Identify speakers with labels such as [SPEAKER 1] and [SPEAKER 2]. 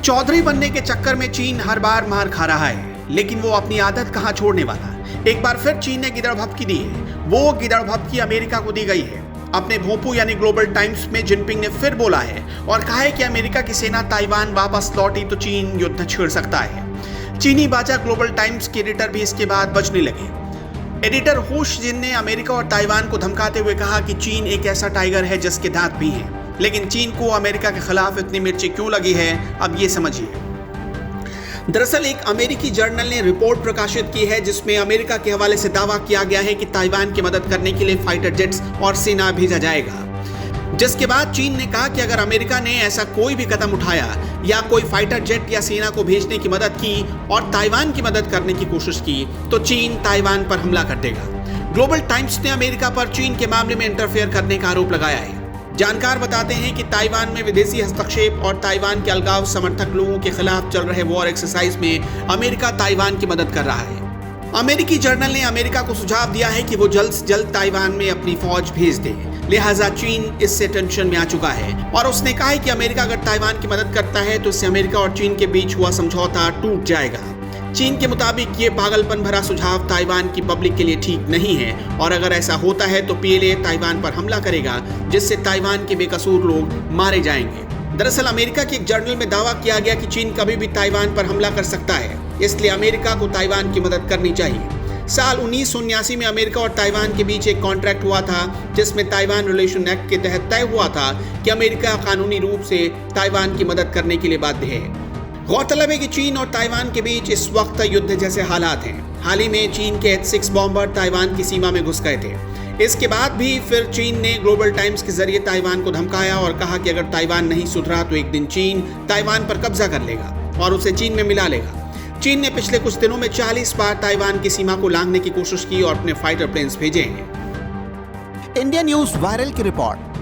[SPEAKER 1] चौधरी बनने के चक्कर में चीन हर बार मार खा रहा है, लेकिन वो अपनी आदत कहां छोड़ने वाला। एक बार फिर चीन ने गिदड़ भभकी दी है। वो गिदड़ भभकी अमेरिका को दी गई है। अपने भोंपू यानी ग्लोबल टाइम्स में जिनपिंग ने फिर बोला है और कहा है कि अमेरिका की सेना ताइवान वापस लौटी तो चीन युद्ध छेड़ सकता है। चीनी बाजा ग्लोबल टाइम्स के एडिटर भी इसके बाद बचने लगे। एडिटर होश जिन ने अमेरिका और ताइवान को धमकाते हुए कहा कि चीन एक ऐसा टाइगर है जिसके दांत भी हैं, लेकिन चीन को अमेरिका के खिलाफ इतनी मिर्ची क्यों लगी है, अब ये समझिए। दरअसल एक अमेरिकी जर्नल ने रिपोर्ट प्रकाशित की है जिसमें अमेरिका के हवाले से दावा किया गया है कि ताइवान की मदद करने के लिए फाइटर जेट्स और सेना भेजा जाएगा। जिसके बाद चीन ने कहा कि अगर अमेरिका ने ऐसा कोई भी कदम उठाया या कोई फाइटर जेट या सेना को भेजने की मदद की और ताइवान की मदद करने की कोशिश की तो चीन ताइवान पर हमला कर देगा। ग्लोबल टाइम्स ने अमेरिका पर चीन के मामले में इंटरफेयर करने का आरोप लगाया है। जानकार बताते हैं कि ताइवान में विदेशी हस्तक्षेप और ताइवान के अलगाव समर्थक लोगों के खिलाफ चल रहे वॉर एक्सरसाइज में अमेरिका ताइवान की मदद कर रहा है। अमेरिकी जर्नल ने अमेरिका को सुझाव दिया है कि वो जल्द से जल्द ताइवान में अपनी फौज भेज दे, लिहाजा चीन इससे टेंशन में आ चुका है और उसने कहा है कि अमेरिका अगर ताइवान की मदद करता है तो इससे अमेरिका और चीन के बीच हुआ समझौता टूट जाएगा। चीन के मुताबिक ये पागलपन भरा सुझाव ताइवान की पब्लिक के लिए ठीक नहीं है और अगर ऐसा होता है तो पीएलए ताइवान पर हमला करेगा जिससे ताइवान के बेकसूर लोग मारे जाएंगे। दरअसल अमेरिका के एक जर्नल में दावा किया गया कि चीन कभी भी ताइवान पर हमला कर सकता है, इसलिए अमेरिका को ताइवान की मदद करनी चाहिए। साल 1979 में अमेरिका और ताइवान के बीच एक कॉन्ट्रैक्ट हुआ था जिसमें ताइवान रिलेशन एक्ट के तहत तय हुआ था कि अमेरिका कानूनी रूप से ताइवान की मदद करने के लिए बाध्य है। गौरतलब है कि चीन और ताइवान के बीच इस वक्त युद्ध जैसे हालात हैं। हाल ही में चीन के H-6 बॉम्बर ताइवान की सीमा में घुस गए थे। इसके बाद भी फिर चीन ने ग्लोबल टाइम्स के जरिए ताइवान को धमकाया और कहा कि अगर ताइवान नहीं सुधरा तो एक दिन चीन ताइवान पर कब्जा कर लेगा और उसे चीन में मिला लेगा। चीन ने पिछले कुछ दिनों में 40 बार ताइवान की सीमा को लांघने की कोशिश की और अपने फाइटर प्लेन्स भेजे हैं।
[SPEAKER 2] इंडिया न्यूज वायरल की रिपोर्ट।